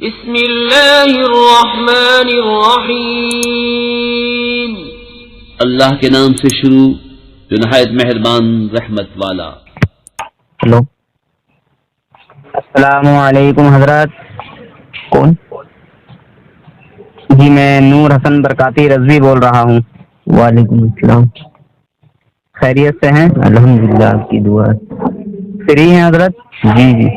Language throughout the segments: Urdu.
بسم اللہ الرحمن الرحیم، اللہ کے نام سے شروع جو نہایت مہربان رحمت والا۔ ہلو، السلام علیکم حضرت۔ کون؟ جی میں نور حسن برکاتی رضوی بول رہا ہوں۔ وعلیکم السلام، خیریت سے ہیں؟ الحمدللہ، آپ کی دعا۔ فری ہیں حضرت؟ جی جی۔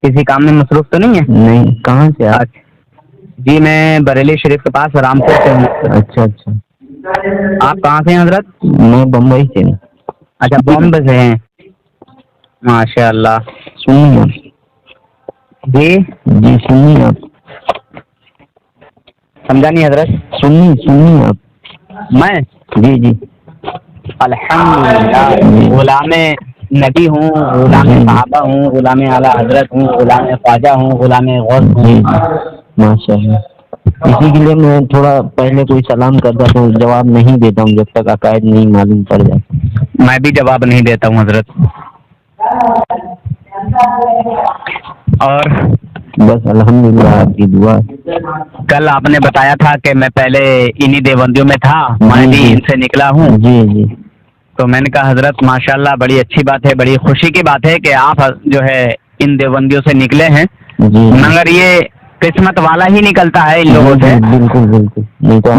کسی کام میں مصروف تو نہیں ہے؟ نہیں۔ کہاں سے آپ؟ جی میں بریلی شریف کے پاس رامپور سے ہوں۔ اچھا اچھا، آپ کہاں سے ہیں حضرت؟ میں بمبئی سے ہوں۔ اچھا، بامبے سے ہیں، ماشاء اللہ۔ سنیے آپ؟ جی جی سنیے آپ؟ سمجھا نہیں حضرت؟ سنیے آپ؟ میں جی جی الحمدللہ غلام نبی ہوں، غلام صحابہ ہوں، غلام اعلیٰ حضرت ہوں، غلام خواجہ ہوں، غلام غوث ہوں۔ ماشاء اللہ۔ اسی کے لیے میں تھوڑا پہلے کوئی سلام کرتا تو جواب نہیں دیتا ہوں جب تک عقائد نہیں معلوم پڑ جائے۔ میں بھی جواب نہیں دیتا ہوں حضرت۔ اور بس الحمدللہ، آپ کی دعا۔ کل آپ نے بتایا تھا کہ میں پہلے انہی دیوبندیوں میں تھا، میں بھی ان سے نکلا ہوں۔ جی جی۔ تو میں نے کہا حضرت ماشاءاللہ بڑی اچھی بات ہے، بڑی خوشی کی بات ہے کہ آپ جو ہے ان دیوبندیوں سے نکلے ہیں، مگر یہ قسمت والا ہی نکلتا ہے ان لوگوں سے۔ بالکل بالکل، نہیں تو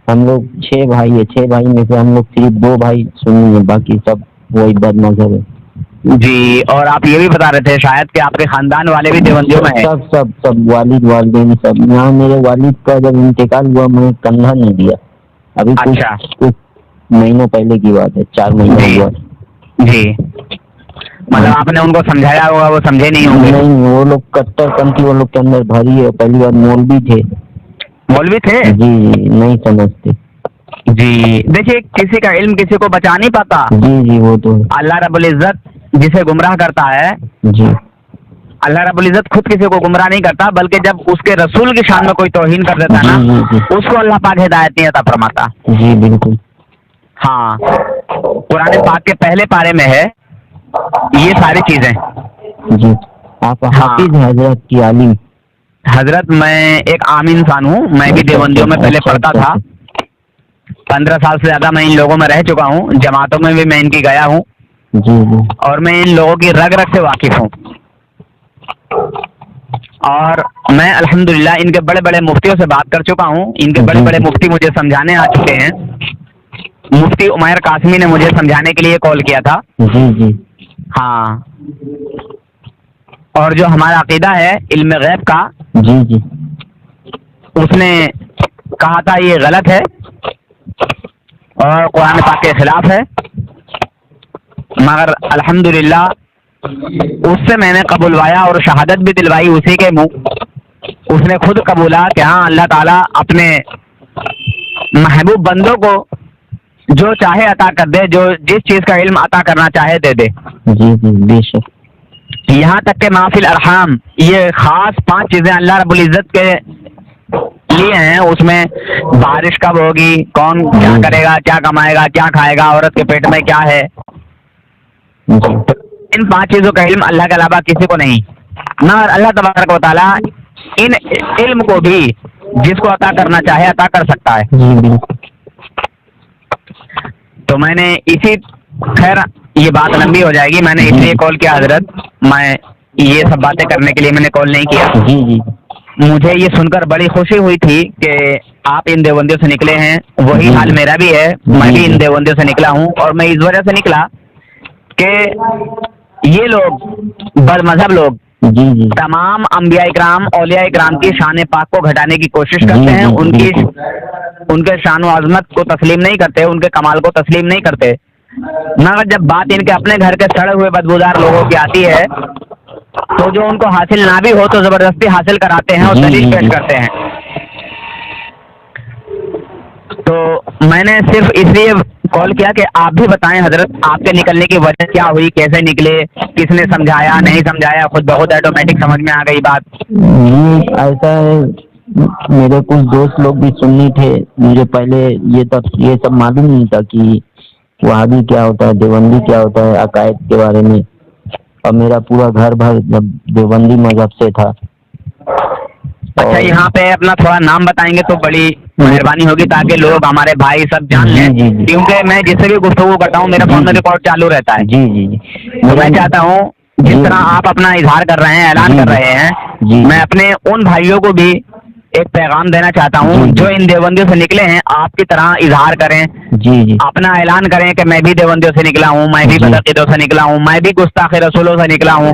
ہم لوگ 6 بھائی ہیں، 6 بھائی میں سے ہم لوگ صرف 2 بھائی سنی ہیں، باقی سب وہی بد مذہب ہے۔ جی، اور آپ یہ بھی بتا رہے تھے شاید کہ آپ کے خاندان والے بھی دیوبندیوں میں ہیں؟ سب والد والدین سب۔ یہاں میرے والد کا جب انتقال ہوا میں کندھا نہیں دیا، ابھی کچھ مہینوں پہلے کی بات ہے، 4 مہینے ہوا۔ جی، مطلب آپ نے ان کو سمجھایا ہوگا، وہ سمجھے نہیں ہوں گے؟ نہیں، وہ لوگ کٹر پنتھی وہ لوگ کے اندر بھری ہے۔ پہلی بار مولوی تھے۔ مولوی تھے؟ جی جی، نہیں سمجھتے۔ جی دیکھیے، کسی کا علم کسی کو بچا نہیں پاتا۔ جی جی، وہ تو اللہ رب العزت جسے گمراہ کرتا ہے، جی اللہ رب العزت خود کسی کو گمراہ نہیں کرتا، بلکہ جب اس کے رسول کی شان میں کوئی توہین کر دیتا ہے نا، اس کو اللہ پاک ہدایت نہیں عطا فرماتا۔ جی بالکل۔ ہاں، قرآن پاک کے پہلے پارے میں ہے یہ ساری چیزیں۔ جی، آپ حافظ ہیں حضرت کی عالم؟ حضرت میں ایک عام انسان ہوں، میں بھی دیوبندیوں میں پہلے پڑھتا تھا، 15 سال سے زیادہ میں ان لوگوں میں رہ چکا ہوں، جماعتوں میں بھی میں ان کی گیا ہوں۔ جی جی، اور میں ان لوگوں کی رگ رگ سے واقف ہوں، اور میں الحمدللہ ان کے بڑے بڑے مفتیوں سے بات کر چکا ہوں۔ ان کے بڑے بڑے مفتی مجھے سمجھانے آ چکے ہیں۔ مفتی عمیر قاسمی نے مجھے سمجھانے کے لیے کال کیا تھا۔ جی جی ہاں، اور جو ہمارا عقیدہ ہے علم غیب کا، جی جی، اس نے کہا تھا یہ غلط ہے اور قرآن پاک کے خلاف ہے، مگر الحمدللہ اس سے میں نے قبولوایا اور شہادت بھی دلوائی اسی کے منہ۔ اس نے خود قبولا کہ ہاں اللہ تعالیٰ اپنے محبوب بندوں کو جو چاہے عطا کر دے، جو جس چیز کا علم عطا کرنا چاہے دے دے۔ جی جی بے شک۔ یہاں تک کہ محفل ارحام، یہ خاص 5 چیزیں اللہ رب العزت کے لیے ہیں، اس میں بارش کب ہوگی، کون کیا کرے گا، کیا کمائے گا، کیا کھائے گا، عورت کے پیٹ میں کیا ہے، ان 5 چیزوں کا علم اللہ کے علاوہ کسی کو نہیں، نہ اللہ تبارک و تعالیٰ ان علم کو بھی جس کو عطا کرنا چاہے عطا کر سکتا ہے۔ تو میں نے خیر یہ بات لمبی ہو جائے گی، میں نے اس لیے کال کیا حضرت، میں یہ سب باتیں کرنے کے لیے میں نے کال نہیں کیا۔ جی جی، مجھے یہ سن کر بڑی خوشی ہوئی تھی کہ آپ ان دیوبندیوں سے نکلے ہیں، وہی حال میرا بھی ہے، میں بھی ان دیوبندیوں سے نکلا ہوں، اور میں اس وجہ سے نکلا کہ یہ لوگ بد مذہب لوگ تمام انبیاء اکرام اولیاء اکرام کی شان پاک کو گھٹانے کی کوشش کرتے ہیں، ان کے شان و عظمت کو تسلیم نہیں کرتے، ان کے کمال کو تسلیم نہیں کرتے، مگر جب بات ان کے اپنے گھر کے سڑے ہوئے بدبودار لوگوں کی آتی ہے تو جو ان کو حاصل نہ بھی ہو تو زبردستی حاصل کراتے ہیں اور دلیل پیش کرتے ہیں۔ تو میں نے صرف اس لیے کال کیا کہ آپ بھی بتائیں حضرت، آپ کے نکلنے کی وجہ کیا ہوئی، کیسے نکلے، کس نے سمجھایا، نہیں سمجھایا، خود بخود آٹومیٹک سمجھ میں آ گئی بات؟ ایسا ہے، میرے کچھ دوست لوگ بھی سنی تھے، مجھے پہلے یہ سب معلوم نہیں تھا کہ وہابی کیا ہوتا ہے، دیوبندی کیا ہوتا ہے، عقائد کے بارے میں، اور میرا پورا گھر بھر جب دیوبندی مذہب سے تھا، اچھا یہاں پہ اپنا تھوڑا نام بتائیں گے تو بڑی مہربانی ہوگی تاکہ لوگ ہمارے بھائی سب جان لیں، کیونکہ میں جس سے بھی گفتگو کرتا ہوں میرا فون میں ریکارڈ چالو رہتا ہے. جی جی جی تو میں چاہتا ہوں جس طرح آپ اپنا اظہار کر رہے ہیں، اعلان کر رہے ہیں، میں اپنے ان بھائیوں کو بھی ایک پیغام دینا چاہتا ہوں جو ان دیوبندیوں سے نکلے ہیں، آپ کی طرح اظہار کریں، جی جی اپنا اعلان کریں کہ میں بھی دیوبندیوں سے نکلا ہوں، میں بھی بدعقیدوں سے نکلا ہوں، میں بھی گستاخ رسولوں سے نکلا ہوں،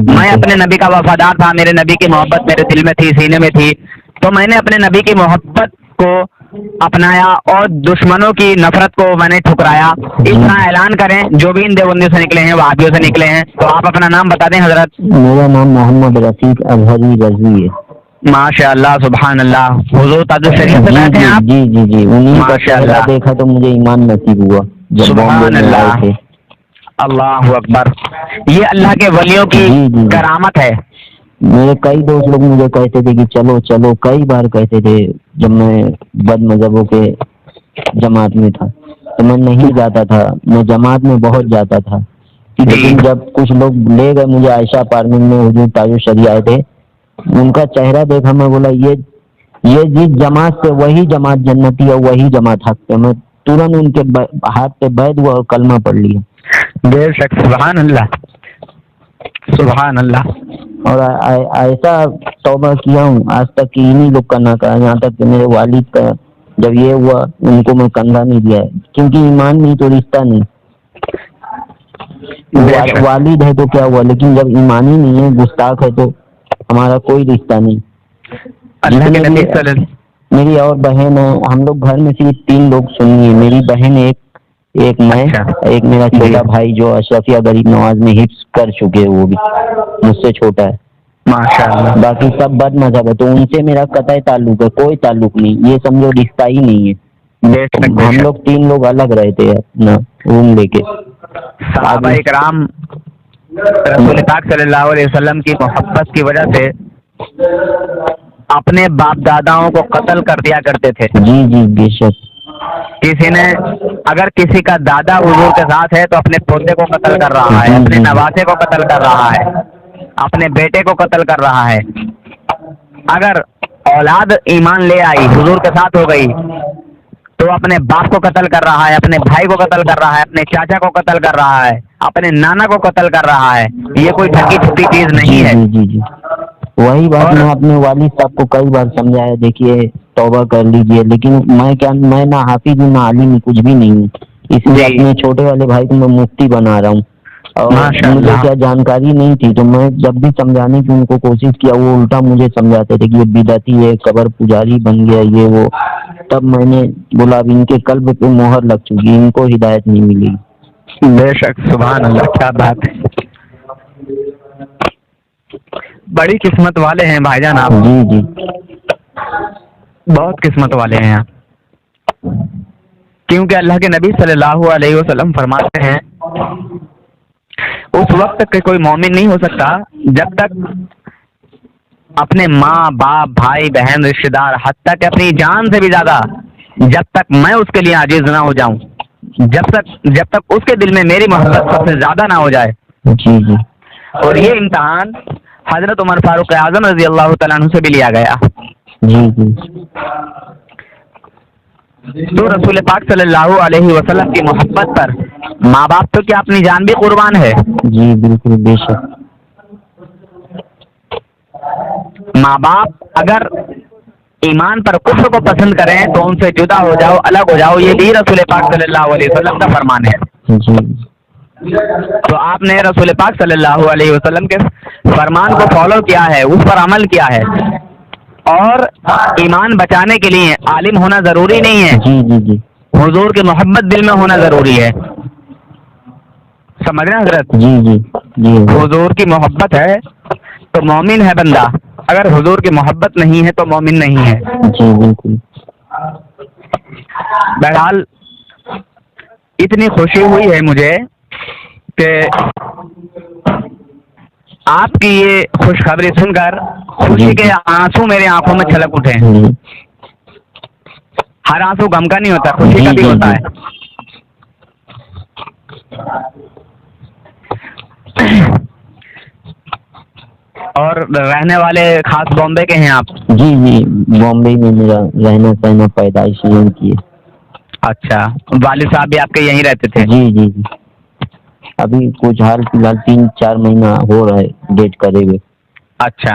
میں اپنے نبی کا وفادار تھا، میرے نبی کی محبت میرے دل میں تھی، سینے میں تھی، تو میں نے اپنے نبی کی محبت کو اپنایا اور دشمنوں کی نفرت کو میں نے ٹھکرایا. اس طرح اعلان کریں جو بھی ان دیوبندیوں سے نکلے ہیں، وہابیوں سے نکلے ہیں. تو آپ اپنا نام بتا دیں حضرت. میرا نام محمد رفیق اظہری رضوی ہے. ماشاء اللہ سبحان اللہ. حضور تاج الشریعت سے بیٹھے ہیں آپ؟ جی جی جی انہیں کا چہرہ دیکھا تو مجھے ایمان نصیب ہوا جب بامبے میں آئے تھے. اللہ اکبر. یہ اللہ کے ولیوں کی کرامت ہے. میرے کئی دوست لوگ مجھے کہتے تھے کہ چلو چلو، کئی بار کہتے تھے جب میں بد مذہبوں کے جماعت میں تھا تو میں نہیں جاتا تھا. میں جماعت میں بہت جاتا تھا، لیکن جب کچھ لوگ لے گئے مجھے عائشہ اپارٹمنٹ میں، حضور تاج الشریعت آئے تھے، ان کا چہرہ دیکھا میں بولا یہ جس جماعت سے وہی جماعت جنتی اور وہی جماعت حق ہے. میں ترنت ان کے ہاتھ پہ بیٹھ ہوا اور کلمہ پڑھ لیا. بے شک سبحان اللہ سبحان اللہ. اور ایسا توبہ کیا ہوں آج تک کہ انہیں لوگ کا نہ کہا، یہاں تک کہ میرے والد کا جب یہ ہوا ان کو میں کندھا نہیں دیا ہے، کیونکہ ایمان نہیں تو رشتہ نہیں. والد ہے تو کیا ہوا، لیکن جب ایمانی نہیں ہے، گستاخ ہے تو ہمارا کوئی رشتہ نہیں. میری اور بہن ہے، ہم لوگ گھر میں صرف 3 لوگ سنی ہے. میری بہن ایک میں، ایک میرا چھوٹا بھائی جو اشرفیہ غریب نواز میں حفظ کر چکے، وہ بھی مجھ سے چھوٹا ہے. ماشاءاللہ. باقی سب بد مذہب ہے تو ان سے میرا قطعی تعلق ہے، کوئی تعلق نہیں، یہ سمجھو رشتہ ہی نہیں ہے. ہم لوگ 3 لوگ الگ رہتے ہیں اپنا روم لے کے. صحابہ کرام رسول پاک صلی اللہ علیہ وسلم کی محبت کی وجہ سے اپنے باپ داداؤں کو قتل کر دیا کرتے تھے. جی جی بے شک. کسی نے اگر کسی کا دادا حضور کے ساتھ ہے تو اپنے پوتے کو قتل کر رہا ہے، اپنے نواسے کو قتل کر رہا ہے، اپنے بیٹے کو قتل کر رہا ہے. اگر اولاد ایمان لے آئی حضور کے ساتھ ہو گئی تو اپنے باپ کو قتل کر رہا ہے، اپنے بھائی کو قتل کر رہا ہے، اپنے چاچا کو قتل کر رہا ہے، اپنے نانا کو قتل کر رہا ہے. یہ کوئی ڈھکی چھپی چیز نہیں ہے. جی جی وہی بات میں اپنے والد صاحب کو کئی بار سمجھایا، دیکھیے توبہ کر لیجئے، لیکن میں نہ حافظ ہوں نہ عالم ہوں، کچھ بھی نہیں ہوں. اس لیے اپنے چھوٹے والے بھائی کو میں مفتی بنا رہا ہوں. اور مجھے کیا جانکاری نہیں تھی تو میں جب بھی سمجھانے کی ان کو کوشش کیا وہ الٹا مجھے سمجھاتے تھے کہ یہ بدعتی ہے، قبر پجاری بن گیا یہ وہ. تب میں نے بولا اب ان کے قلب پہ مہر لگ چکی، ان کو ہدایت نہیں ملے گی. بے شک سبحان اللہ. کیا بات ہے، بڑی قسمت والے ہیں بھائی جان آپ. جی جی بہت قسمت والے ہیں آپ، کیونکہ اللہ کے نبی صلی اللہ علیہ وسلم فرماتے ہیں اس وقت تک کہ کوئی مومن نہیں ہو سکتا جب تک اپنے ماں باپ بھائی بہن رشتے دار حتیٰ کہ اپنی جان سے بھی زیادہ جب تک میں اس کے لیے عاجز نہ ہو جاؤں، جب تک اس کے دل میں میری محبت سب سے زیادہ نہ ہو جائے. جی جی. اور یہ امتحان حضرت عمر فاروق اعظم رضی اللہ تعالیٰ عنہ سے بھی لیا گیا. جی جی. تو رسول پاک صلی اللہ علیہ وسلم کی محبت پر ماں باپ تو کیا اپنی جان بھی قربان ہے. جی بالکل بے شک. ماں باپ اگر ایمان پر کفر کو پسند کریں تو ان سے جدا ہو جاؤ، الگ ہو جاؤ، یہ بھی رسول پاک صلی اللہ علیہ وسلم کا فرمان ہے. جی. تو آپ نے رسول پاک صلی اللہ علیہ وسلم کے فرمان کو فالو کیا ہے، اس پر عمل کیا ہے. اور ایمان بچانے کے لیے عالم ہونا ضروری نہیں ہے. جی جی جی. حضور کی محبت دل میں ہونا ضروری ہے. سمجھ رہے ہیں حضرت؟ جی جی جی. حضور کی محبت ہے تو مومن ہے بندہ، اگر حضور کی محبت نہیں ہے تو مومن نہیں ہے. جی بالکل. بہرحال اتنی خوشی ہوئی ہے مجھے کہ آپ کی یہ خوشخبری سن کر خوشی کے آنسو میرے آنکھوں میں چھلک اٹھے. ہر آنسو غم کا نہیں ہوتا، خوشی کا بھی ہوتا ہے. اور رہنے والے خاص بامبے کے ہیں آپ؟ جی جی، بامبے میں میرا رہنا سہنا پیدائش یہیں کی ہے۔ اچھا، والد صاحب بھی آپ کے یہیں رہتے تھے؟ جی جی جی، ابھی کچھ حال فی الحال 3-4 مہینہ ہو رہا ہے ڈیٹ کرے ہوئے۔ اچھا،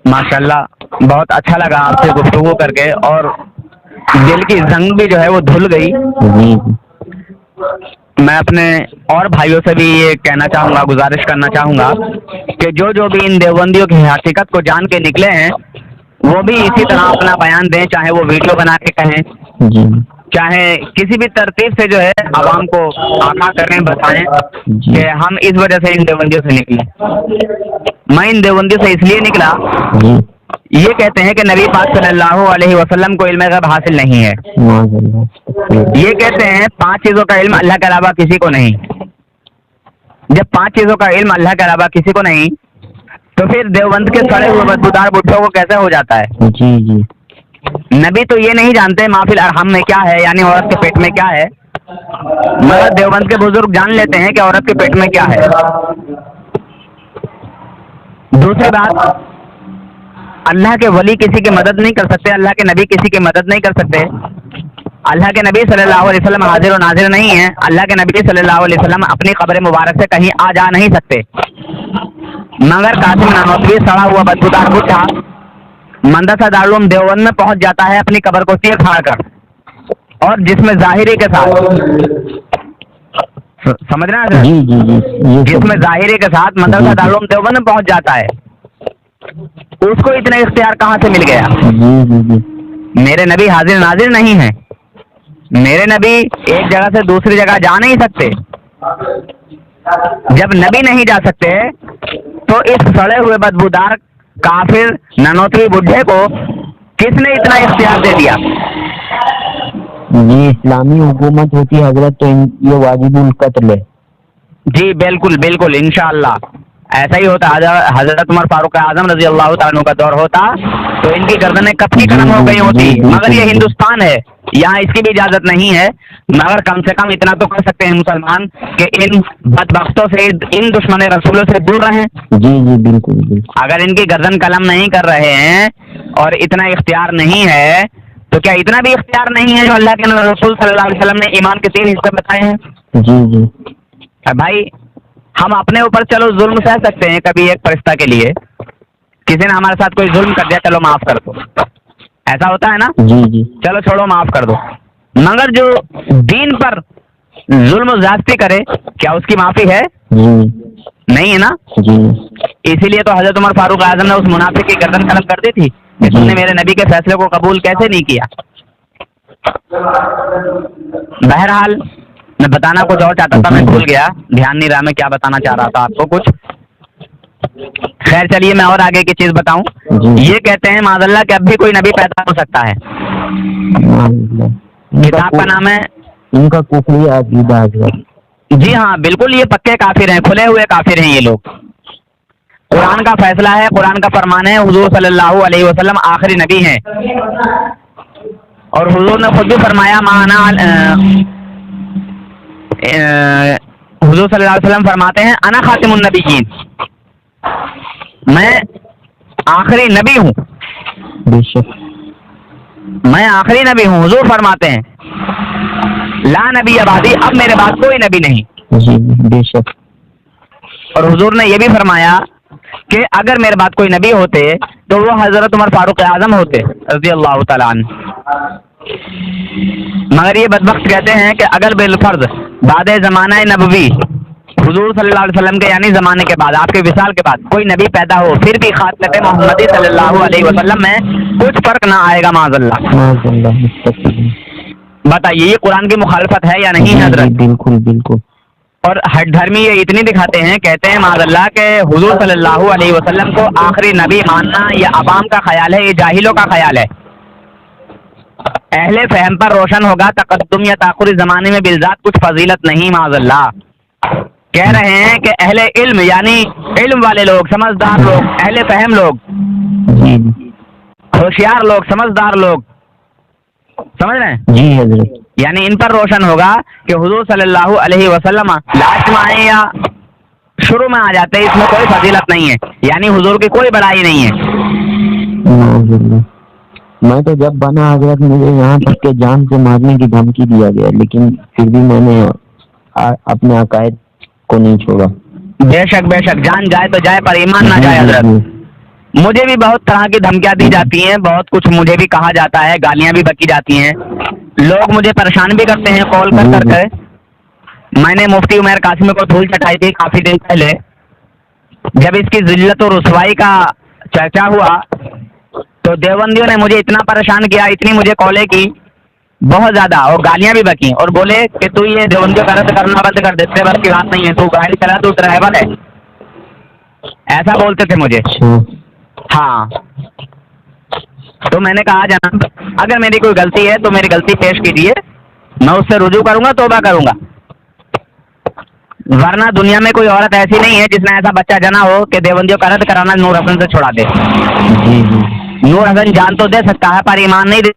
ماشاء اللہ، بہت اچھا لگا آپ سے گفتگو کر کے، اور دل کی زنگ بھی جو ہے وہ دھل گئی۔ جی جی، میں اپنے اور بھائیوں سے بھی یہ کہنا چاہوں گا، گزارش کرنا چاہوں گا کہ جو بھی ان دیوبندیوں کی حقیقت کو جان کے نکلے ہیں وہ بھی اسی طرح اپنا بیان دیں، چاہے وہ ویڈیو بنا کے کہیں، جی چاہے کسی بھی ترتیب سے جو ہے عوام کو آگاہ کریں، بتائیں جی کہ ہم اس وجہ سے ان دیوبندیوں سے نکلے۔ میں ان دیوبندیوں سے اس لیے نکلا، جی، یہ کہتے ہیں کہ نبی پاک صلی اللہ علیہ وسلم کو علم غیب حاصل نہیں ہے، ماشاء اللہ، یہ کہتے ہیں 5 چیزوں کا علم اللہ کے علاوہ کسی کو نہیں۔ جب 5 چیزوں کا علم اللہ کے علاوہ کسی کو نہیں تو پھر دیوبند کے سڑے ہوئے بدبودار بٹھوں کو کیسے ہو جاتا ہے؟ جی جی، نبی تو یہ نہیں جانتے ما فی الارحام میں کیا ہے، یعنی عورت کے پیٹ میں کیا ہے، مگر دیوبند کے بزرگ جان لیتے ہیں کہ عورت کے پیٹ میں کیا ہے۔ دوسری بات، اللہ کے ولی کسی کی مدد نہیں کر سکتے، اللہ کے نبی کسی کی مدد نہیں کر سکتے۔ اللہ کے نبی صلی اللہ علیہ وسلم حاضر و ناظر نہیں ہیں، اللہ کے نبی صلی اللہ علیہ وسلم اپنی قبر مبارک سے کہیں آ جا نہیں سکتے، مگر قاسم نانوتوی سڑا ہوا بدبودار بٹھا مندرسہ دارالعلوم دیوبند میں پہنچ جاتا ہے اپنی قبر کو سیر پھاڑ کر، اور جسم ظاہری کے ساتھ، سمجھ رہے ہیں؟ جی جی جی، یہ جسم ظاہری کے ساتھ مندرسہ دارالعلوم دیوبند میں پہنچ جاتا ہے، اس کو اتنا اختیار کہاں سے مل گیا؟ جی جی جی، میرے نبی حاضر ناظر نہیں ہیں، میرے نبی ایک جگہ سے دوسری جگہ جا نہیں سکتے۔ جب نبی نہیں جا سکتے تو اس سڑے ہوئے بدبودار کافر ننوتوی بڈھے کو کس نے اتنا اختیار دے دیا؟ جی، اسلامی حکومت ہوتی ہے حضرت تو یہ واجب القتل ہے۔ جی بالکل بالکل، انشاءاللہ ایسا ہی ہوتا۔ حضرت عمر فاروق اعظم رضی اللہ تعالیٰ عنہ کا دور ہوتا تو ان کی گردنیں کب کی قلم ہو گئی ہوتی، مگر یہ ہندوستان ہے، یہاں اس کی بھی اجازت نہیں ہے، مگر کم سے کم اتنا تو کر سکتے ہیں مسلمان کہ ان بدبختوں سے، ان دشمن رسولوں سے دور رہیں۔ جی جی، بالکل بالکل، اگر ان کی گردن قلم نہیں کر رہے ہیں اور اتنا اختیار نہیں ہے تو کیا اتنا بھی اختیار نہیں ہے جو اللہ کے رسول صلی اللہ علیہ وسلم نے ایمان کے 3 حصے بتائے ہیں؟ جی جی، بھائی ہم اپنے اوپر چلو ظلم سہ سکتے ہیں کبھی ایک فرشتہ کے لیے، کسی نے ہمارے ساتھ کوئی ظلم کر دیا، چلو معاف کر دو، ایسا ہوتا ہے نا، جی جی، چلو چھوڑو معاف کر دو، مگر جو دین پر ظلم و زیادتی کرے کیا اس کی معافی ہے؟ جی نہیں ہے نا۔ جی، اسی لیے تو حضرت عمر فاروق اعظم نے اس منافق کی گردن قلم کر دی تھی کہ تم نے میرے نبی کے فیصلے کو قبول کیسے نہیں کیا۔ بہرحال میں بتانا کچھ اور چاہتا تھا، میں بھول گیا، دھیان نہیں رہا میں کیا بتانا چاہ رہا تھا آپ کو کچھ۔ خیر چلیے میں اور آگے کی چیز بتاؤں۔ یہ کہتے ہیں معاذ اللہ کہ اب بھی کوئی نبی پیدا ہو سکتا ہے۔ کتاب کا نام ہے، ان کا کفری عقیدہ ہے۔ جی ہاں بالکل، یہ پکے کافر ہیں، کھلے ہوئے کافر ہیں یہ لوگ۔ قرآن کا فیصلہ ہے، قرآن کا فرمان ہے، حضور صلی اللہ علیہ وسلم آخری نبی ہیں، اور حضور نے خود بھی فرمایا حضور صلی اللہ علیہ وسلم فرماتے ہیں انا خاتم النبیین، میں آخری نبی ہوں، بے شک میں آخری نبی ہوں۔ حضور فرماتے ہیں لا نبی بعدی، اب میرے بعد کوئی نبی نہیں۔ جی بے شک، اور حضور نے یہ بھی فرمایا کہ اگر میرے بعد کوئی نبی ہوتے تو وہ حضرت عمر فاروق اعظم ہوتے رضی اللہ تعالیٰ عنہ۔ مگر یہ بدبخت کہتے ہیں کہ اگر بالفرض بعد زمانہ نبوی حضور صلی اللہ علیہ وسلم کے یعنی زمانے کے بعد، آپ کے وصال کے بعد کوئی نبی پیدا ہو، پھر بھی خاتمت محمدی صلی اللہ علیہ وسلم میں کچھ فرق نہ آئے گا معاذ اللہ۔ بتائیے یہ قرآن کی مخالفت ہے یا نہیں حضرت؟ بالکل بالکل۔ اور ہٹ دھرمی یہ اتنی دکھاتے ہیں، کہتے ہیں معاذ اللہ کہ حضور صلی اللہ علیہ وسلم کو آخری نبی ماننا یہ عوام کا خیال ہے، یہ جاہلوں کا خیال ہے۔ اہل فہم پر روشن ہوگا تقدم یا تاخری زمانے میں بالذات کچھ فضیلت نہیں معاذ اللہ۔ کہہ رہے ہیں کہ اہل علم یعنی علم والے لوگ، سمجھدار لوگ، اہل فہم لوگ، ہوشیار لوگ، سمجھدار لوگ، سمجھ رہے ہیں؟ جی حضرت، یعنی ان پر روشن ہوگا کہ حضور صلی اللہ علیہ وسلم لاشٹ میں آئے یا شروع میں آ جاتے ہیں، اس میں کوئی فضیلت نہیں ہے، یعنی حضور کی کوئی بڑائی نہیں ہے۔ میں تو جب بنا حضرت مجھے یہاں تک کہ جان سے مارنے کی دھمکی دیا گیا، لیکن پھر بھی میں نے اپنے عقائد کو نہیں چھوڑا۔ بے شک بے شک، جان جائے تو جائے پر ایمان نہ جائے حضرت۔ مجھے بھی بہت طرح کی دھمکیاں دی جاتی ہیں، بہت کچھ مجھے بھی کہا جاتا ہے، گالیاں بھی بکی جاتی ہیں، لوگ مجھے پریشان بھی کرتے ہیں کال کر کے۔ میں نے مفتی عمیر قاسمی کو دھول چٹائی تھی کافی دن پہلے، جب اس کی ذلت و رسوائی کا چرچا ہوا تو دیوبندیوں نے مجھے اتنا پریشان کیا، اتنی مجھے کالیں کی بہت زیادہ، اور گالیاں بھی بکی، اور بولے کہ تو یہ دیوبندیوں کا رد کرنا بند کر دے، تیرے بس کی بات نہیں ہے، تو گاڑی چلا، تو ڈرائیور ہے، ایسا بولتے تھے مجھے۔ ہاں، تو میں نے کہا جناب اگر میری کوئی غلطی ہے تو میری غلطی پیش کیجیے، میں اس سے رجوع کروں گا، توبہ کروں گا، ورنہ دنیا میں کوئی عورت ایسی نہیں ہے جس نے ایسا بچہ جنا ہو کہ دیوبندیوں کا رد کرانا نور حسن سے چھوڑا دے۔ نور حسن جان تو دے سکتا ہے پر ایمان نہیں دے،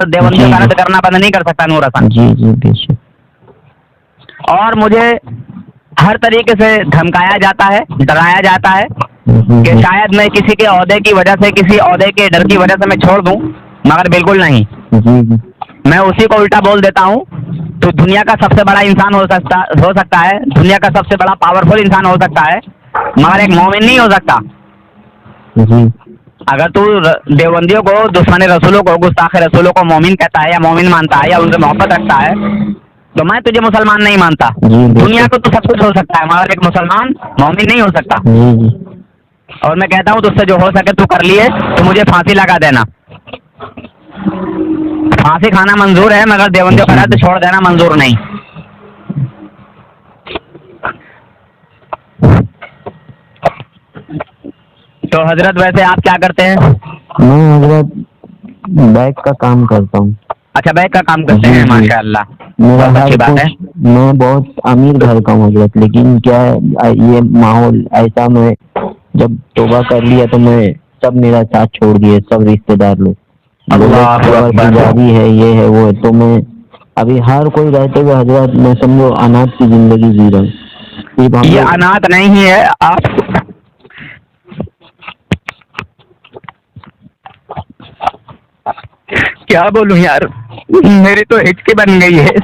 تو دیوبندیوں کا رد کرنا بند نہیں کر سکتا نور حسن۔ اور مجھے ہر طریقے سے دھمکایا جاتا ہے، ڈرایا جاتا ہے کہ شاید میں کسی کے عہدے کی وجہ سے، کسی عہدے کے ڈر کی وجہ سے میں چھوڑ دوں، مگر بالکل نہیں، میں اسی کو الٹا بول دیتا ہوں۔ تو دنیا کا سب سے بڑا انسان ہو سکتا ہے، دنیا کا سب سے بڑا پاورفل انسان ہو سکتا ہے، مگر ایک مومن نہیں ہو سکتا۔ اگر تو دیوبندیوں کو، دشمن رسولوں کو، گستاخ رسولوں کو مومن کہتا ہے یا مومن مانتا ہے یا ان سے محبت رکھتا ہے تو میں تجھے مسلمان نہیں مانتا۔ دنیا کو تو سب کچھ ہو سکتا ہے مگر ایک مسلمان مومن نہیں ہو سکتا۔ اور میں کہتا ہوں تجھ سے جو ہو سکے تو کر لیے، تو مجھے پھانسی لگا دینا، پھانسی کھانا منظور ہے مگر دیوبندیوں کا رد چھوڑ دینا منظور نہیں۔ تو حضرت ویسے آپ کیا کرتے ہیں؟ میں حضرت بیگ کا کام کرتا ہوں۔ اچھا، بیگ کا کام کرتے ہیں، ماشاء اللہ، بہت اچھی بات ہے۔ میں بہت امیر گھر کا ہوں حضرت، لیکن کیا ہے یہ ماحول ایسا، میں جب توبہ کر لیا تو میں سب میرا ساتھ چھوڑ دیے، سب رشتے دار لوگ جاری ہے، یہ ہے وہ ہے، تو میں ابھی ہر کوئی رہتے ہوئے حضرت میں سمجھو اناج کی زندگی جی رہا ہوں۔ یہ اناج نہیں ہے، آپ کیا بولوں یار، میری تو ہچکی بن گئی ہے۔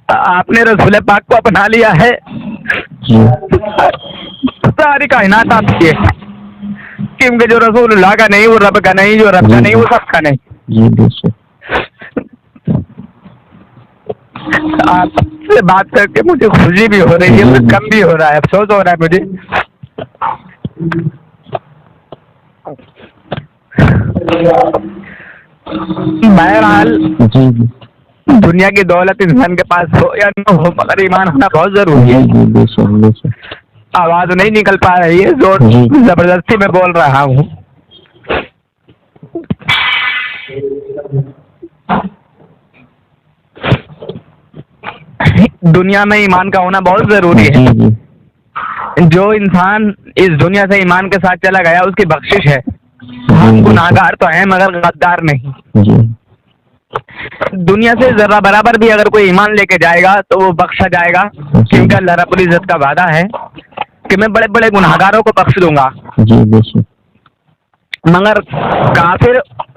آپ نے رسول پاک کو اپنا لیا ہے، ساری کائنات آپ کی ہے، کیونکہ جو رسول اللہ کا نہیں وہ رب کا نہیں، جو رب کا نہیں وہ سب کا نہیں۔ آپ سے بات کر کے مجھے خوشی بھی ہو رہی ہے، کم بھی ہو رہا ہے، افسوس ہو رہا ہے مجھے۔ بہرحال دنیا کی دولت انسان کے پاس ہو یا نہ ہو مگر ایمان ہونا بہت ضروری ہے۔ آواز نہیں نکل پا رہی ہے، زور زبردستی میں بول رہا ہوں۔ دنیا میں ایمان کا ہونا بہت ضروری ہے۔ جو انسان اس دنیا سے ایمان کے ساتھ چلا گیا اس کی بخشش ہے۔ ہم گناہگار تو ہیں مگر غدار نہیں۔ دنیا سے ذرہ برابر بھی اگر کوئی ایمان لے کے جائے گا تو وہ بخشا جائے گا، کیونکہ اللہ رب العزت کا وعدہ ہے کہ میں بڑے بڑے گناہگاروں کو بخش دوں گا، مگر کافر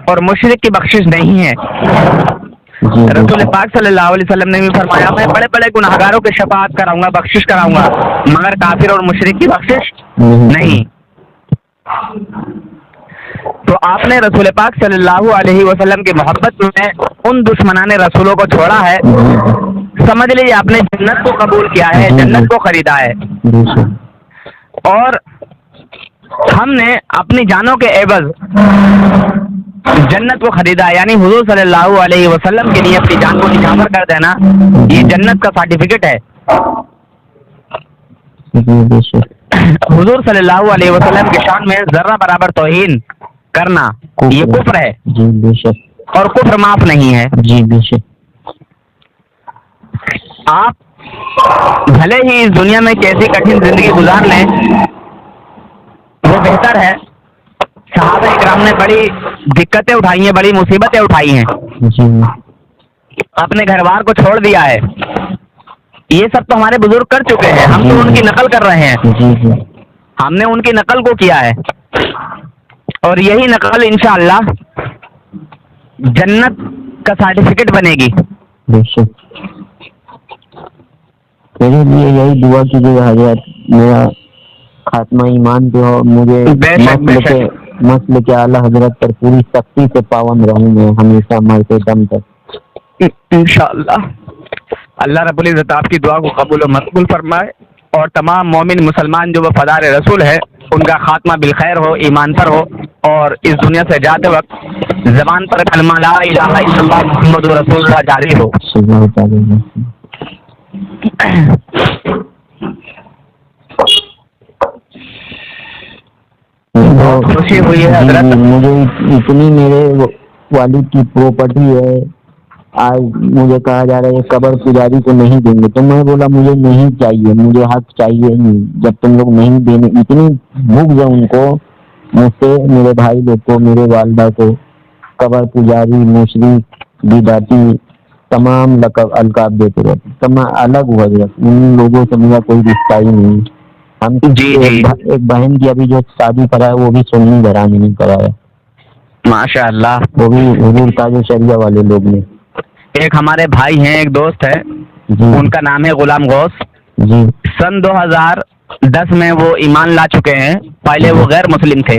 اور مشرک کی بخشش نہیں ہے۔ رسول پاک صلی اللہ علیہ وسلم نے بھی فرمایا میں بڑے بڑے گناہگاروں کی شفاعت کراؤں گا، بخشش کراؤں گا، مگر کافر اور مشرک کی بخشش نہیں۔ تو آپ نے رسول پاک صلی اللہ علیہ وسلم کی محبت میں ان دشمنان رسولوں کو چھوڑا ہے، سمجھ لیجیے آپ نے جنت کو قبول کیا ہے، جنت کو خریدا ہے، اور ہم نے اپنی جانوں کے عوض جنت کو خریدا ہے، یعنی حضور صلی اللہ علیہ وسلم کے لیے اپنی جان کو نچھاور کر دینا یہ جنت کا سرٹیفکیٹ ہے۔ حضور صلی اللہ علیہ وسلم کی شان میں ذرہ برابر توہین کرنا یہ کفر ہے، اور کفر معاف نہیں ہے۔ آپ بھلے ہی اس دنیا میں کیسی کٹھن زندگی گزار لیں، وہ بہتر ہے۔ صحابہ کرام نے بڑی دقتیں اٹھائی ہیں، بڑی مصیبتیں اٹھائی ہیں، اپنے گھر بار کو چھوڑ دیا ہے. یہ سب تو ہمارے بزرگ کر چکے ہیں, ہم تو ان کی نقل کر رہے ہیں. ہم نے ان کی نقل کو کیا ہے, اور یہی نقل انشاءاللہ جنت کا سرٹیفکیٹ بنے گی. میرے لیے یہی دعا کیجیے حضرت, میرا خاتمہ ایمان پہ ہو, مجھے مسل کے اعلیٰ حضرت پر پوری سختی سے پابند رہوں میں ہمیشہ مرتے دم تک انشاءاللہ. اللہ رب العزت آپ کی دعا کو قبول و مقبول فرمائے, اور تمام مومن مسلمان جو وفادار رسول ہے ان کا خاتمہ بالخیر ہو, ایمان پر ہو, اور اس دنیا سے جاتے وقت زبان پر کلمہ لا الہ الا اللہ محمد رسول اللہ جاری ہو. بہت خوشی ہوئی ہے حضرت. مجھے اتنی میرے والد کی پراپرٹی ہے, آج مجھے کہا جا رہا ہے قبر پجاری کو نہیں دیں گے, تو میں بولا مجھے نہیں چاہیے, مجھے حق چاہیے نہیں. جب تم لوگ نہیں دینے, اتنی بغض ہے ان کو مجھ سے, میرے بھائی لوگ کو, میرے والدہ کو قبر پجاری, مشرک, بدعتی تمام القاب دیتے رہتے. تمام الگ ہوا گیا, ان لوگوں سے میرا کوئی رشتہ ہی نہیں. ہم ایک بہن کی ابھی جو شادی کرایا وہ بھی سنی گھرانے نہیں کرایا, ماشاء اللہ, وہ بھی حضور تاج شریعہ والے لوگ نے. ایک ہمارے بھائی ہیں, ایک دوست ہے, ان کا نام ہے غلام غوث. سن 2010 میں وہ ایمان لا چکے ہیں, پہلے وہ غیر مسلم تھے.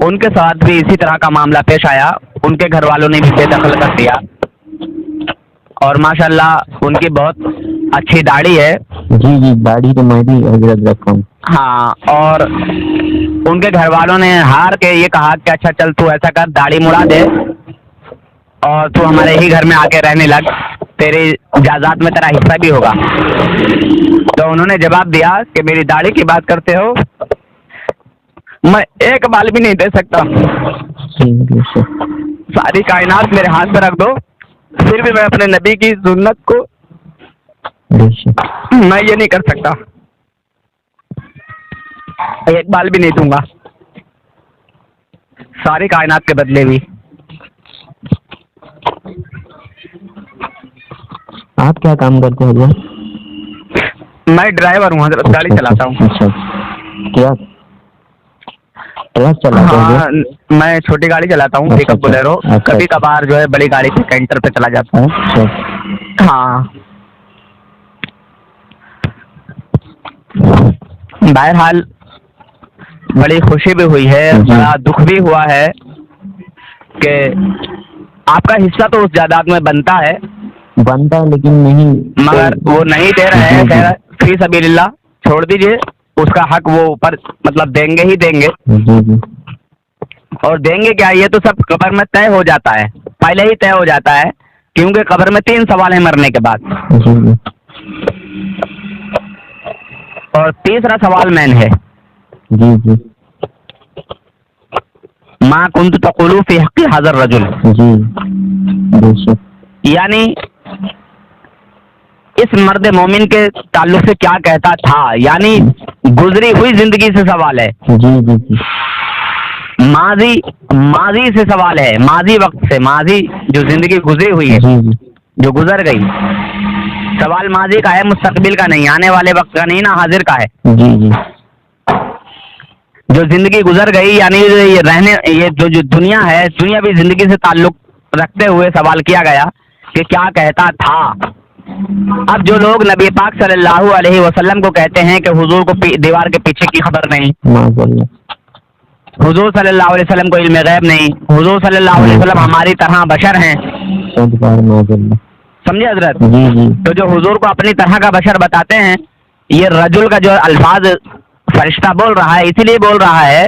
ان کے ساتھ بھی اسی طرح کا معاملہ پیش آیا, ان کے گھر والوں نے بھی بے دخل کر دیا, اور ماشاءاللہ ان کی بہت اچھی داڑھی ہے. جی داڑھی تو میں بھی حضرت رکھا ہوں. ہاں, اور ان کے گھر والوں نے ہار کے یہ کہا کہ اچھا چل تو ایسا کر, داڑھی مڑا دے اور تو ہمارے ہی گھر میں آ کے رہنے لگ, تیری جائیداد میں تیرا حصہ بھی ہوگا. تو انہوں نے جواب دیا کہ میری داڑھی کی بات کرتے ہو, میں ایک بال بھی نہیں دے سکتا, ساری کائنات میرے ہاتھ میں رکھ دو, پھر بھی میں اپنے نبی کی سنت کو میں یہ نہیں کر سکتا, ایک بال بھی نہیں دوں گا, ساری کائنات کے بدلے بھی. آپ کیا کام کرتے ہیں حضرت؟ میں ڈرائیور ہوں حضرت, گاڑی چلاتا ہوں. اچھا, کیا ٹرک چلاتے ہیں؟ ہاں, میں چھوٹی گاڑی چلاتا ہوں, پک اپ بولیرو. کبھی کبھار جو ہے بڑی گاڑی پہ کینٹر پہ چلا جاتا ہوں. ہاں, بہرحال بڑی خوشی بھی ہوئی ہے, بڑا دکھ بھی ہوا ہے کہ آپ کا حصہ تو اس جائیداد میں بنتا ہے, لیکن نہیں, مگر وہ نہیں دے رہے ہیں. خیر فی سبیل اللہ چھوڑ دیجئے, اس کا حق وہ اوپر مطلب دیں گے ہی دیں گے. اور دیں گے کیا, یہ تو سب قبر میں طے ہو جاتا ہے, پہلے ہی طے ہو جاتا ہے, کیونکہ قبر میں 3 سوال ہیں مرنے کے بعد, اور تیسرا سوال مین ہے. ما کنت تقول فی حق ھذا الرجل, یعنی اس مرد مومن کے تعلق سے کیا کہتا تھا, یعنی گزری ہوئی زندگی سے سوال ہے. ماضی سے سوال ہے, ماضی وقت سے, ماضی جو زندگی گزری ہوئی ہے, جو گزر گئی. سوال ماضی کا ہے, مستقبل کا نہیں, آنے والے وقت کا نہیں, نہ حاضر کا ہے. جو زندگی گزر گئی یعنی یہ جو دنیا ہے, دنیا بھی زندگی سے تعلق رکھتے ہوئے سوال کیا گیا کہ کیا کہتا تھا. اب جو لوگ نبی پاک صلی اللہ علیہ وسلم کو کہتے ہیں کہ حضور کو دیوار کے پیچھے کی خبر نہیں, حضور صلی اللہ علیہ وسلم کو علم غیب نہیں, حضور صلی اللہ علیہ وسلم ہماری طرح بشر ہیں, سمجھے حضرت؟ تو جو حضور کو اپنی طرح کا بشر بتاتے ہیں, یہ رجل کا جو الفاظ فرشتہ بول رہا ہے اسی لیے بول رہا ہے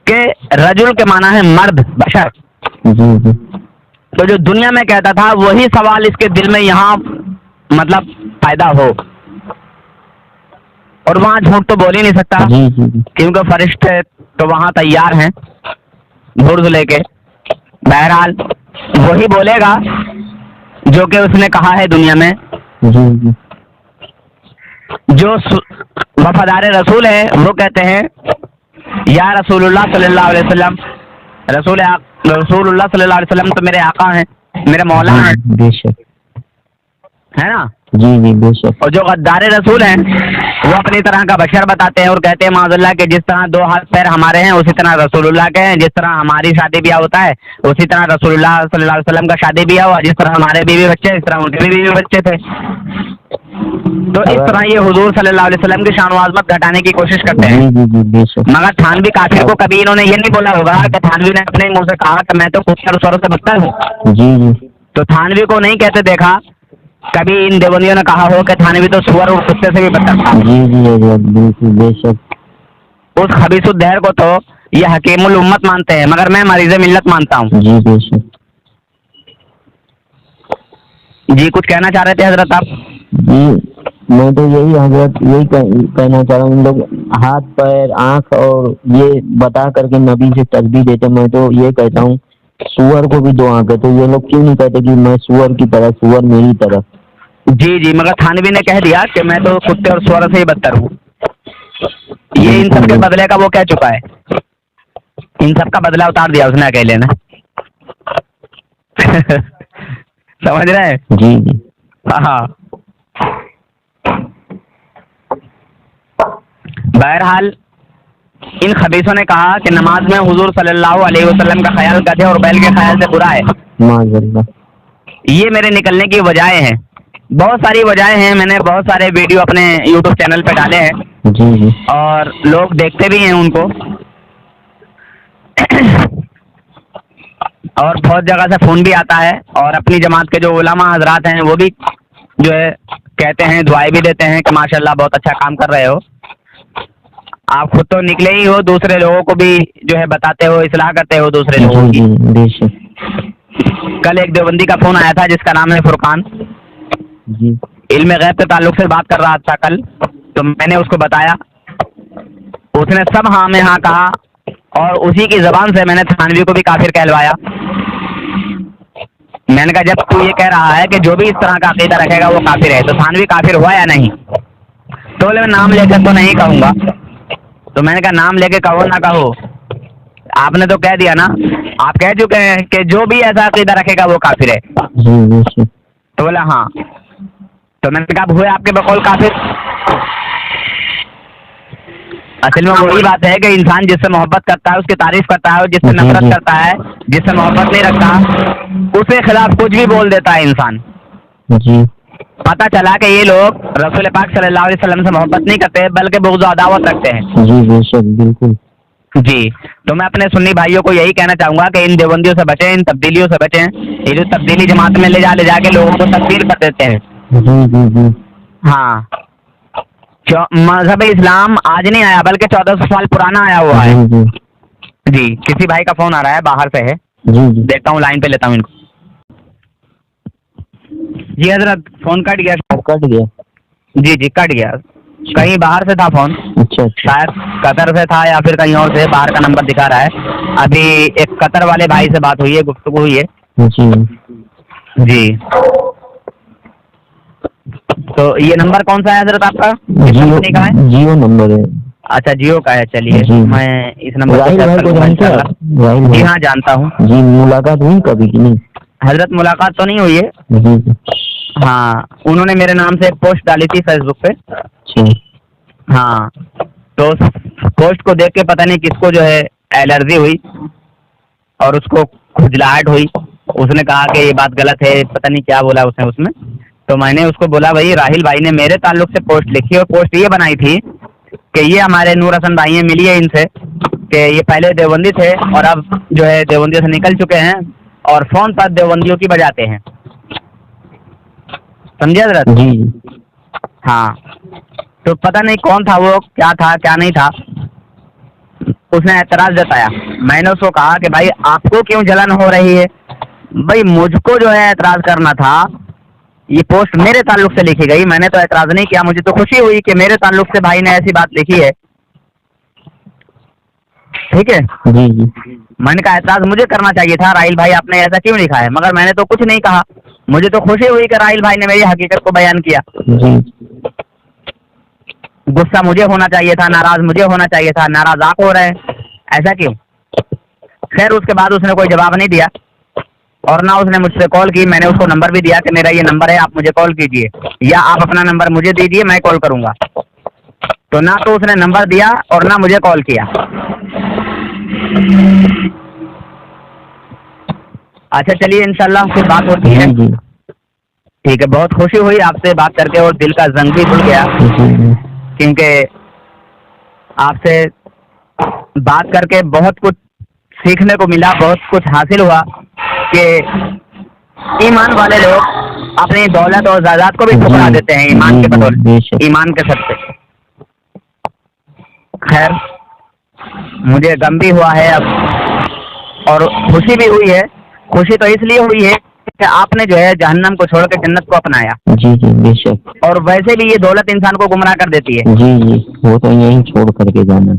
کہ رجل کے معنی ہے مرد, بشر. تو جو دنیا میں کہتا تھا وہی سوال اس کے دل میں یہاں مطلب پیدا ہو, اور وہاں جھوٹ تو بول ہی نہیں سکتا, کیونکہ فرشتے تو وہاں تیار ہیں برز لے کے. بہرحال وہی بولے گا جو کہ اس نے کہا ہے دنیا میں. جو وفادار رسول ہے وہ کہتے ہیں یا رسول اللہ صلی اللہ علیہ وسلم, رسول اللہ صلی اللہ علیہ وسلم تو میرے آقا ہیں, میرے مولانا بے شک ہے نا. جی جی بے شک. اور جو غدار رسول ہیں وہ اپنی طرح کا بشر بتاتے ہیں اور کہتے ہیں معاذ اللہ کہ جس طرح 2 ہاتھ پیر ہمارے ہیں اسی طرح رسول اللہ کے ہیں. جس طرح ہماری شادی بیاہ ہوتا ہے اسی طرح رسول اللہ صلی اللہ علیہ وسلم کا شادی بیاہ ہوا. جس طرح ہمارے بیوی بچے اس طرح ان کے بھی بیوی بچے تھے. تو اس طرح یہ حضور صلی اللہ علیہ وسلم کی شان و عظمت گھٹانے کی کوشش کرتے ہیں. جی جی بے شک. مگر تھانوی کافر کو کبھی انہوں نے یہ نہیں بولا ہوگا کہ تھانوی نے اپنے منہ سے کہا کہ میں تو کتے اور سوروں سے بدتر ہوں. جی جی. تو تھانوی کو نہیں کہتے دیکھا کبھی ان دیوبندیوں نے کہا ہو کہ تھانوی تو سور اور کتے سے بھی بدتر تھا. جی جی حضرت بالکل بے شک. اس خبیث الدہر کو تو یہ حکیم الامت مانتے ہیں مگر میں مریض ملت مانتا ہوں. جی بے شک. جی کچھ کہنا چاہ رہے تھے حضرت آپ؟ جی میں تو یہی حضرت یہی کہنا چاہ رہا ہوں. لوگ ہاتھ پیر آنکھ اور یہ بتا کر کے نبی سے تسبیح دیتے. میں تو یہ کہتا ہوں سور کو بھی 2 آنکھ ہے تو یہ لوگ کیوں نہیں کہتے کہ میں سور کی طرح سور میری طرف. جی جی مگر تھانوی نے کہہ دیا کہ میں تو کتے اور سور سے ہی بدتر ہوں. یہ ان سب کے بدلے کا وہ کہہ چکا ہے. ان سب کا بدلہ اتار دیا اس نے اکیلے نے. سمجھ رہے ہیں؟ جی جی. ہاں. بہرحال ان خبیثوں نے کہا کہ نماز میں حضور صلی اللہ علیہ وسلم کا خیال گدھے اور بیل کے خیال سے برا ہے. ماشاء اللہ. یہ میرے نکلنے کی وجہیں ہیں. بہت ساری وجہیں ہیں. میں نے بہت سارے ویڈیو اپنے یوٹیوب چینل پہ ڈالے ہیں. جی جی. اور لوگ دیکھتے بھی ہیں ان کو اور بہت جگہ سے فون بھی آتا ہے. اور اپنی جماعت کے جو علماء حضرات ہیں وہ بھی جو ہے کہتے ہیں دعائیں بھی دیتے ہیں کہ ماشاءاللہ بہت اچھا کام کر رہے ہو. آپ خود تو نکلے ہی ہو دوسرے لوگوں کو بھی جو ہے بتاتے ہو اصلاح کرتے ہو دوسرے لوگوں کی. بے شک. کل ایک دیوبندی کا فون آیا تھا جس کا نام ہے فرقان. جی. علم غیب کے تعلق سے بات کر رہا تھا کل. تو میں نے اس کو بتایا. اس نے سب ہاں میں ہاں کہا اور اسی کی زبان سے میں نے تھانوی کو بھی کافر کہلوایا. میں نے کہا جب تو یہ کہہ رہا ہے کہ جو بھی اس طرح کا عقیدہ رکھے گا وہ کافر ہے تو تھانوی کافر ہوا یا نہیں؟ تو بولے میں نام لے کر تو نہیں کہوں گا. تو میں نے کہا نام لے کے کہو نہ کہو آپ نے تو کہہ دیا نا. آپ کہہ چکے ہیں کہ جو بھی ایسا عقیدہ رکھے گا وہ کافر ہے. تو بولا ہاں. تو میں نے کہا ہوئے آپ کے بقول کافر. اصل میں وہی بات ہے کہ انسان جس سے محبت کرتا ہے اس کی تعریف کرتا ہے اور جس سے نفرت کرتا ہے جس سے محبت نہیں رکھتا اس کے خلاف کچھ بھی بول دیتا ہے انسان. جی. پتہ چلا کہ یہ لوگ رسول پاک صلی اللہ علیہ وسلم سے محبت نہیں کرتے بلکہ بغض و عداوت رکھتے ہیں. جی بے شک بالکل. جی. تو میں اپنے سنی بھائیوں کو یہی کہنا چاہوں گا کہ ان دیوبندیوں سے بچیں ان تبدیلیوں سے بچیں. یہ جو تبدیلی جماعت میں لے جا کے لوگوں کو تبدیل کر دیتے ہیں. جی جی جی. ہاں. مذہب اسلام آج نہیں آیا بلکہ 1400 سال پرانا آیا ہوا ہے. جی. کسی بھائی کا فون آ رہا ہے باہر سے ہے. جی جی. دیکھتا ہوں لائن پہ لیتا ہوں ان کو. جی حضرت فون کٹ گیا. کٹ گیا. جی جی کٹ گیا. کہیں باہر سے تھا فون. اچھا. شاید قطر سے تھا یا پھر کہیں اور سے. باہر کا نمبر دکھا رہا ہے. ابھی ایک قطر والے بھائی سے بات ہوئی ہے گفتگو ہوئی ہے. جی جی. تو یہ نمبر کون سا ہے حضرت آپ کا؟ جیو نمبر ہے. اچھا جیو کا ہے. چلیے میں اس نمبر کو جی ہاں جانتا ہوں. جی ملاقات ہوئی کبھی کی نہیں؟ حضرت ملاقات تو نہیں ہوئی ہے. ہاں انہوں نے میرے نام سے ایک پوسٹ ڈالی تھی فیس بک پہ. ہاں تو پوسٹ کو دیکھ کے پتہ نہیں کس کو جو ہے الرجی ہوئی اور اس کو کھجلاہٹ ہوئی. اس نے کہا کہ یہ بات غلط ہے. پتہ نہیں کیا بولا اس نے. تو میں نے اس کو بولا بھائی راہل بھائی نے میرے تعلق سے پوسٹ لکھی اور پوسٹ یہ بنائی تھی کہ یہ ہمارے نور حسن بھائی ہیں ملیے ان سے کہ یہ پہلے دیوبندی تھے اور اب جو ہے دیوبندیوں سے نکل چکے ہیں اور فون پر دیوبندیوں کی بجاتے ہیں. سمجھے حضرت؟ جی. ہاں. تو پتہ نہیں کون تھا وہ کیا تھا کیا نہیں تھا. اس نے اعتراض جتایا. میں نے اس کو کہا کہ بھائی آپ کو کیوں جلن ہو رہی ہے؟ بھائی مجھ کو جو ہے اعتراض کرنا تھا. یہ پوسٹ میرے تعلق سے لکھی گئی. میں نے تو اعتراض نہیں کیا. مجھے تو خوشی ہوئی کہ میرے تعلق سے بھائی نے ایسی بات لکھی ہے. ٹھیک ہے. جی جی. میں نے کہا اعتراض مجھے کرنا چاہیے تھا راہل بھائی آپ نے ایسا کیوں لکھا ہے. مگر میں نے تو کچھ نہیں کہا. مجھے تو خوشی ہوئی کہ راہل بھائی نے میری حقیقت کو بیان کیا. غصہ مجھے ہونا چاہیے تھا. ناراض مجھے ہونا چاہیے تھا. ناراض آپ ہو رہے ہیں. ایسا کیوں؟ خیر اس کے بعد اس نے کوئی جواب نہیں دیا اور نہ اس نے مجھ سے کال کی. میں نے اس کو نمبر بھی دیا کہ میرا یہ نمبر ہے, آپ مجھے کال کیجیے, یا آپ اپنا نمبر مجھے دیجیے, میں کال کروں گا. تو نہ تو اس نے نمبر دیا اور نہ مجھے کال کیا. اچھا چلیے انشاءاللہ پھر بات ہوتی ہے. ٹھیک ہے, بہت خوشی ہوئی آپ سے بات کر کے اور دل کا زنگ بھی کھل گیا, کیونکہ آپ سے بات کر کے بہت کچھ سیکھنے کو ملا, بہت کچھ حاصل ہوا کہ ایمان والے لوگ اپنی دولت اور جائیداد کو بھی ٹھکرا دیتے ہیں ایمان کے بدولت, ایمان کے سب سے. خیر مجھے غم بھی ہوا ہے اب اور خوشی بھی ہوئی ہے. خوشی تو اس لیے ہوئی ہے کہ آپ نے جو ہے جہنم کو چھوڑ کے جنت کو اپنایا. جی جی بے شک. اور ویسے بھی یہ دولت انسان کو گمراہ کر دیتی ہے. جی جی وہ تو یہی چھوڑ کر کے جانا,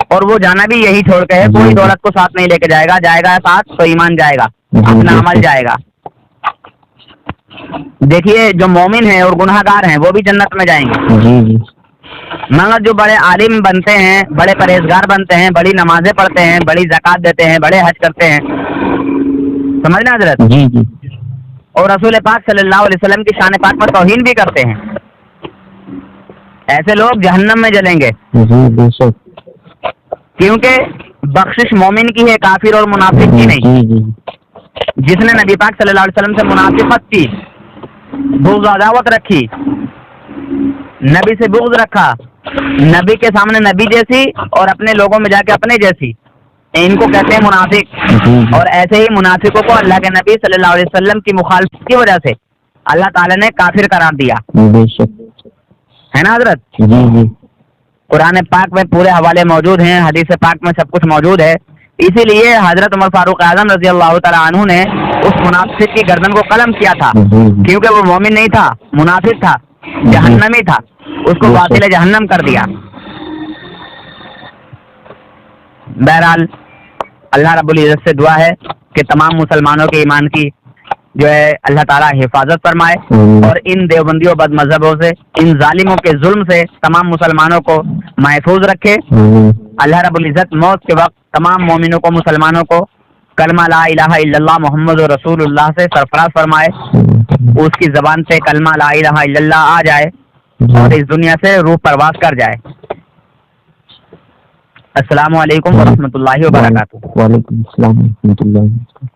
اور وہ جانا بھی یہی چھوڑ کے ہے. کوئی دولت کو ساتھ نہیں لے کے جائے گا, جائے گا ساتھ تو ایمان جائے گا, اپنا عمل جائے گا. دیکھیے جو مومن ہیں اور گناہ گار ہیں وہ بھی جنت میں جائیں گے. جی جی. مگر جو بڑے عالم بنتے ہیں, بڑے پرہیزگار بنتے ہیں, بڑی نمازیں پڑھتے ہیں, بڑی زکوٰۃ دیتے ہیں, بڑے حج کرتے ہیں, سمجھنا حضرت, جی جی, اور رسول پاک صلی اللہ علیہ وسلم کی شان پاک میں توہین بھی کرتے ہیں, ایسے لوگ جہنم میں جلیں گے. جی بے شک. کیونکہ بخشش مومن کی ہے, کافر اور منافق کی نہیں. جی جی. جس نے نبی پاک صلی اللہ علیہ وسلم سے منافقت کی, بغض عداوت رکھی, نبی سے بغض رکھا, نبی کے سامنے نبی جیسی اور اپنے لوگوں میں جا کے اپنے جیسی, ان کو کہتے ہیں منافق. اور ایسے ہی منافقوں کو اللہ کے نبی صلی اللہ علیہ وسلم کی مخالفت کی وجہ سے اللہ تعالیٰ نے کافر قرار دیا, ہے نا حضرت. جی جی. قرآن پاک میں پورے حوالے موجود ہیں, حدیث پاک میں سب کچھ موجود ہے. اسی لیے حضرت عمر فاروق اعظم رضی اللہ تعالیٰ عنہ نے اس منافق کی گردن کو قلم کیا تھا, کیونکہ وہ مومن نہیں تھا, منافق تھا, جہنمی تھا, اس کو واصل جہنم کر دیا. بہرحال اللہ رب العزت سے دعا ہے کہ تمام مسلمانوں کے ایمان کی جو ہے اللہ تعالیٰ حفاظت فرمائے, اور ان دیوبندیوں بد مذہبوں سے, ان ظالموں کے ظلم سے تمام مسلمانوں کو محفوظ رکھے. اللہ رب العزت موت کے وقت تمام مومنوں کو, مسلمانوں کو کلمہ لا الہ الا اللہ محمد رسول اللہ سے سرفراز فرمائے, اس کی زبان سے کلمہ لا الہ الا اللہ آ جائے اور اس دنیا سے روح پرواز کر جائے. السلام علیکم ورحمۃ اللہ وبرکاتہ. وعلیکم السلام ورحمۃ اللہ.